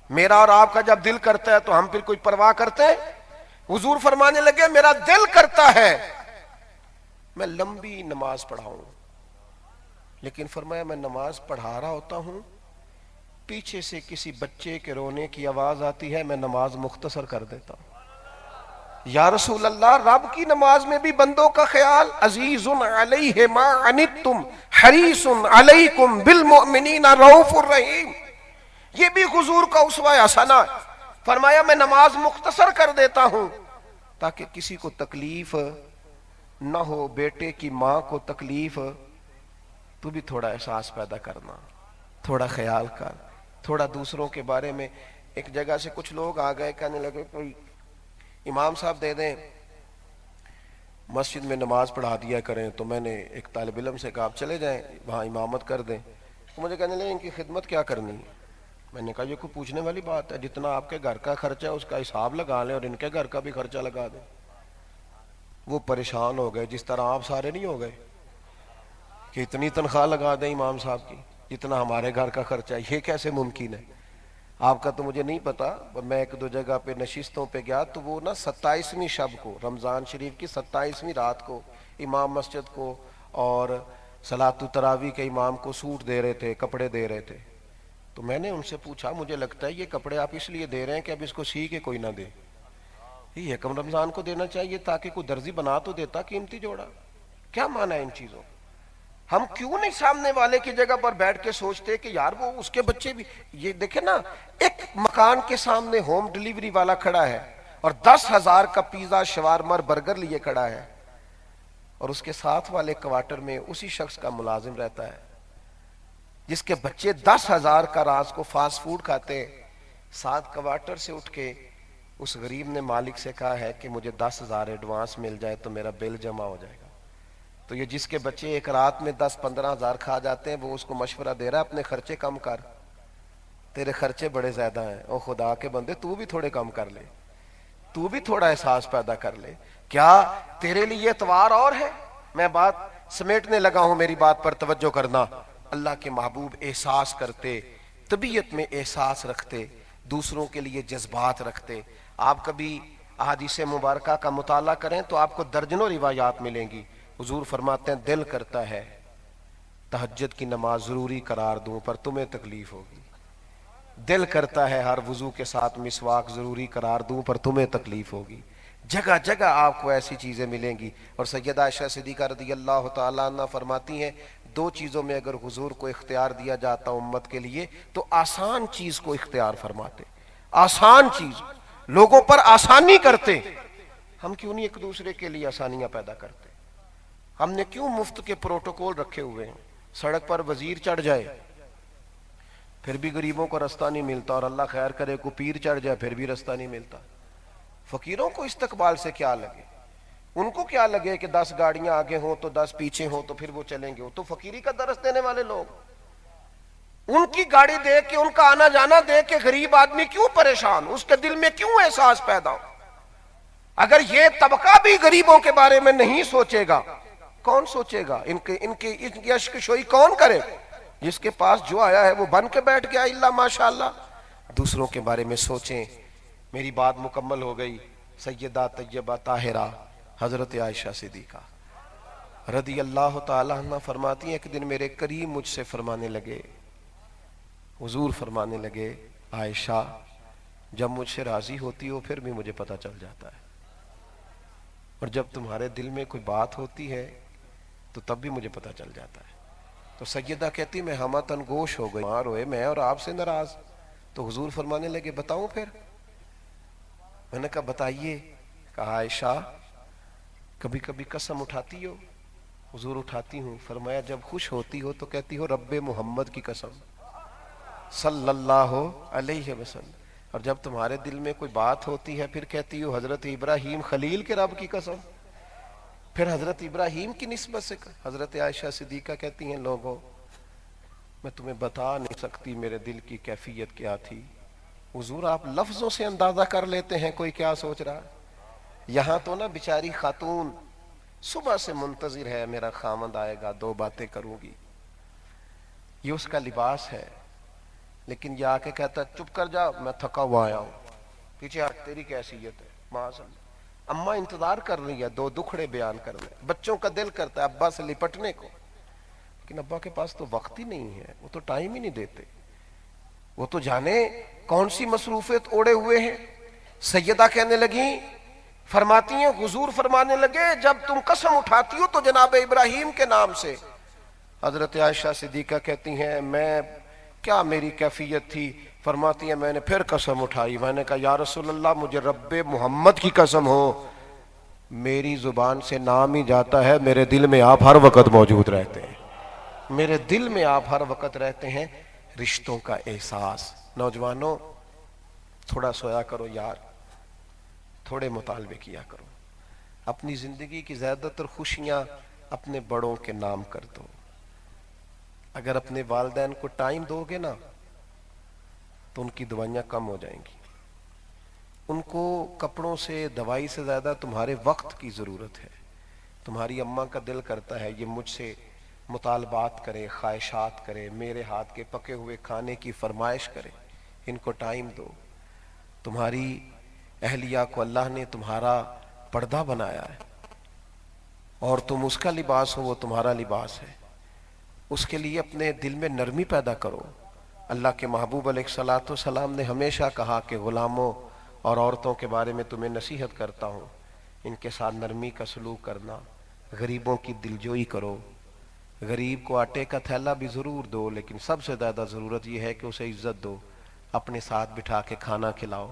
میرا اور آپ کا جب دل کرتا ہے تو ہم پھر کوئی پرواہ کرتے ہیں؟ حضور فرمانے لگے میرا دل کرتا ہے میں لمبی نماز پڑھاؤں، لیکن فرمایا میں نماز پڑھا رہا ہوتا ہوں، پیچھے سے کسی بچے کے رونے کی آواز آتی ہے، میں نماز مختصر کر دیتا ہوں۔ یا رسول اللہ، رب کی نماز میں بھی بندوں کا خیال، عزیز علیہ ما عنتم حریص علیکم بالمؤمنین رؤوف الرحیم، یہ بھی حضور کا اسوہ حسنہ ہے۔ فرمایا میں نماز مختصر کر دیتا ہوں تاکہ کسی کو تکلیف نہ ہو، بیٹے کی ماں کو تکلیف، تو بھی تھوڑا احساس پیدا کرنا، تھوڑا خیال کر، تھوڑا دوسروں کے بارے میں۔ ایک جگہ سے کچھ لوگ آ گئے، کہنے لگے کوئی امام صاحب دے دیں، مسجد میں نماز پڑھا دیا کریں، تو میں نے ایک طالب علم سے کہا آپ چلے جائیں وہاں امامت کر دیں۔ مجھے کہنے لگے ان کی خدمت کیا کرنی ہے؟ میں نے کہا یہ کوئی پوچھنے والی بات ہے، جتنا آپ کے گھر کا خرچہ ہے اس کا حساب لگا لیں اور ان کے گھر کا بھی خرچہ لگا دیں۔ وہ پریشان ہو گئے، جس طرح آپ سارے نہیں ہو گئے کہ اتنی تنخواہ لگا دیں امام صاحب کی جتنا ہمارے گھر کا خرچہ ہے، یہ کیسے ممکن ہے؟ آپ کا تو مجھے نہیں پتا، میں ایک دو جگہ پہ نشستوں پہ گیا تو وہ نا 27ویں شب کو، رمضان شریف کی 27ویں رات کو امام مسجد کو اور صلاۃ التراویح کے امام کو سوٹ دے رہے تھے، کپڑے دے رہے تھے۔ تو میں نے ان سے پوچھا، مجھے لگتا ہے یہ کپڑے آپ اس لیے دے رہے ہیں کہ اب اس کو سی کے کوئی نہ دے، یہ حکم رمضان کو دینا چاہیے تاکہ کوئی درزی بنا تو دیتا قیمتی جوڑا۔ کیا معنی ہے ان چیزوں؟ ہم کیوں نہیں سامنے والے کی جگہ پر بیٹھ کے سوچتے کہ یار وہ اس کے بچے بھی، یہ دیکھیں نا، ایک مکان کے سامنے ہوم ڈیلیوری والا کھڑا ہے اور 10,000 کا پیزا شوارما برگر لیے کھڑا ہے، اور اس کے ساتھ والے کوارٹر میں اسی شخص کا ملازم رہتا ہے جس کے بچے 10,000 کا راز کو فاسٹ فوڈ کھاتے ہیں۔ 7 کوارٹر سے اٹھ کے اس غریب نے مالک سے کہا ہے کہ مجھے 10,000 ایڈوانس مل جائے تو میرا بل جمع ہو جائے گا۔ تو یہ جس کے بچے ایک رات میں 10-15,000 کھا جاتے ہیں، وہ اس کو مشورہ دے رہا ہے اپنے خرچے کم کر، تیرے خرچے بڑے زیادہ ہیں، او خدا کے بندے تو بھی تھوڑے کم کر لے، تو بھی تھوڑا احساس پیدا کر لے۔ کیا تیرے لیے اتوار اور ہے؟ میں بات سمیٹنے لگا ہوں، میری بات پر توجہ کرنا۔ اللہ کے محبوب احساس کرتے، طبیعت میں احساس رکھتے، دوسروں کے لیے جذبات رکھتے۔ آپ کبھی احادیث مبارکہ کا مطالعہ کریں تو آپ کو درجنوں روایات ملیں گی۔ حضور فرماتے ہیں دل کرتا ہے تہجد کی نماز ضروری قرار دوں پر تمہیں تکلیف ہوگی، دل کرتا ہے ہر وضو کے ساتھ مسواک ضروری قرار دوں پر تمہیں تکلیف ہوگی. جگہ جگہ آپ کو ایسی چیزیں ملیں گی. اور سیدہ عائشہ صدیقہ رضی اللہ تعالیٰ عنہ فرماتی ہیں دو چیزوں میں اگر حضور کو اختیار دیا جاتا امت کے لیے تو آسان چیز کو اختیار فرماتے. آسان چیز, لوگوں پر آسانی کرتے. ہم کیوں نہیں ایک دوسرے کے لیے آسانیاں پیدا کرتے؟ ہم نے کیوں مفت کے پروٹوکول رکھے ہوئے ہیں؟ سڑک پر وزیر چڑھ جائے پھر بھی غریبوں کو رستہ نہیں ملتا, اور اللہ خیر کرے کو پیر چڑھ جائے پھر بھی رستہ نہیں ملتا. فقیروں کو استقبال سے کیا لگے؟ ان کو کیا لگے کہ 10 گاڑیاں آگے ہوں تو 10 پیچھے ہوں تو پھر وہ چلیں گے؟ وہ تو فقیری کا درس دینے والے لوگ. ان کی گاڑی دیکھ کے, ان کا آنا جانا دیکھ کے غریب آدمی کیوں پریشان؟ اس کے دل میں کیوں احساس پیدا ہو؟ اگر یہ طبقہ بھی غریبوں کے بارے میں نہیں سوچے گا, کون سوچے گا؟ ان کی اشک شوئی کون کرے؟ جس کے پاس جو آیا ہے وہ بن کے بیٹھ گیا الا ماشاءاللہ. دوسروں کے بارے میں سوچیں. میری بات مکمل ہو گئی. سیدہ طیبہ طاہرہ حضرت عائشہ صدیقہ رضی اللہ تعالیٰ عنہ فرماتی ہیں ایک دن میرے قریب مجھ سے فرمانے لگے, حضور فرمانے لگے, عائشہ جب مجھ سے راضی ہوتی ہو پھر بھی مجھے پتہ چل جاتا ہے, اور جب تمہارے دل میں کوئی بات ہوتی ہے تو تب بھی مجھے پتہ چل جاتا ہے. تو سیدہ کہتی میں ہمہ تنگوش ہو گئی, مار ہوئے میں اور آپ سے ناراض. تو حضور فرمانے لگے بتاؤں پھر؟ میں نے کہا بتائیے. کہا عائشہ کبھی کبھی قسم اٹھاتی ہو؟ حضور اٹھاتی ہوں. فرمایا جب خوش ہوتی ہو تو کہتی ہو رب محمد کی قسم صلی اللہ علیہ وسلم, اور جب تمہارے دل میں کوئی بات ہوتی ہے پھر کہتی ہو حضرت ابراہیم خلیل کے رب کی قسم. پھر حضرت ابراہیم کی نسبت سے حضرت عائشہ صدیقہ کہتی ہیں لوگوں میں تمہیں بتا نہیں سکتی میرے دل کی کیفیت کیا تھی. حضور آپ لفظوں سے اندازہ کر لیتے ہیں کوئی کیا سوچ رہا ہے. یہاں تو نا بیچاری خاتون صبح سے منتظر ہے میرا خامند آئے گا 2 باتیں کروں گی, یہ اس کا لباس ہے. لیکن یہ آ کے کہتا چپ کر جا میں تھکا ہوا آیا ہوں, پیچھے ہٹ تیری کی حیثیت ہے. معاذ اماں انتظار کر رہی ہے 2 دکھڑے بیان کرنے. بچوں کا دل کرتا ہے ابا سے لپٹنے کو, لیکن ابا کے پاس تو وقت ہی نہیں ہے, وہ تو ٹائم ہی نہیں دیتے, وہ تو جانے کون سی مصروفیت اوڑے ہوئے ہیں. سیدہ کہنے لگی فرماتی ہیں حضور فرمانے لگے جب تم قسم اٹھاتی ہو تو جناب ابراہیم کے نام سے. حضرت عائشہ صدیقہ کہتی ہیں میں کیا میری کیفیت تھی؟ فرماتی ہیں میں نے پھر قسم اٹھائی. میں نے کہا یا رسول اللہ مجھے رب محمد کی قسم ہو, میری زبان سے نام ہی جاتا ہے میرے دل میں آپ ہر وقت موجود رہتے ہیں, میرے دل میں آپ ہر وقت رہتے ہیں. رشتوں کا احساس. نوجوانوں تھوڑا سویا کرو یار, تھوڑے مطالبے کیا کرو. اپنی زندگی کی زیادہ تر خوشیاں اپنے بڑوں کے نام کر دو. اگر اپنے والدین کو ٹائم دو گے نا تو ان کی دوائیاں کم ہو جائیں گی. ان کو کپڑوں سے دوائی سے زیادہ تمہارے وقت کی ضرورت ہے. تمہاری اماں کا دل کرتا ہے یہ مجھ سے مطالبات کرے, خواہشات کرے, میرے ہاتھ کے پکے ہوئے کھانے کی فرمائش کرے. ان کو ٹائم دو. تمہاری اہلیہ کو اللہ نے تمہارا پردہ بنایا ہے اور تم اس کا لباس ہو, وہ تمہارا لباس ہے. اس کے لیے اپنے دل میں نرمی پیدا کرو. اللہ کے محبوب علیہ الصلوۃ والسلام نے ہمیشہ کہا کہ غلاموں اور عورتوں کے بارے میں تمہیں نصیحت کرتا ہوں, ان کے ساتھ نرمی کا سلوک کرنا, غریبوں کی دلجوئی کرو. غریب کو آٹے کا تھیلا بھی ضرور دو, لیکن سب سے زیادہ ضرورت یہ ہے کہ اسے عزت دو. اپنے ساتھ بٹھا کے کھانا کھلاؤ,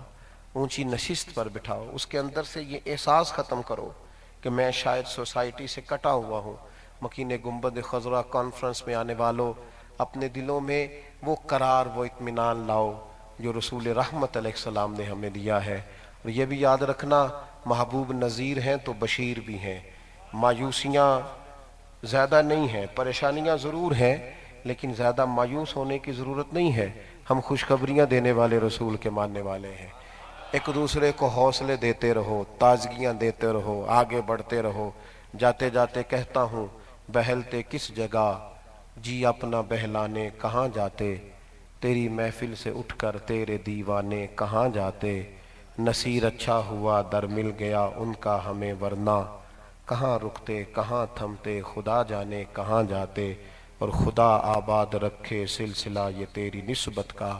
اونچی نشست پر بٹھاؤ. اس کے اندر سے یہ احساس ختم کرو کہ میں شاید سوسائٹی سے کٹا ہوا ہوں. مکین گنبد خضرا کانفرنس میں آنے والوں اپنے دلوں میں وہ قرار, وہ اطمینان لاؤ جو رسول رحمت علیہ السلام نے ہمیں دیا ہے. اور یہ بھی یاد رکھنا محبوب نذیر ہیں تو بشیر بھی ہیں. مایوسیاں زیادہ نہیں ہیں, پریشانیاں ضرور ہیں, لیکن زیادہ مایوس ہونے کی ضرورت نہیں ہے. ہم خوشخبریاں دینے والے رسول کے ماننے والے ہیں. ایک دوسرے کو حوصلے دیتے رہو, تازگیاں دیتے رہو, آگے بڑھتے رہو. جاتے جاتے کہتا ہوں بہلتے کس جگہ, جی اپنا بہلانے کہاں جاتے, تیری محفل سے اٹھ کر تیرے دیوانے کہاں جاتے. نصیر اچھا ہوا در مل گیا ان کا ہمیں, ورنہ کہاں رکتے کہاں تھمتے, خدا جانے کہاں جاتے. اور خدا آباد رکھے سلسلہ یہ تیری نسبت کا,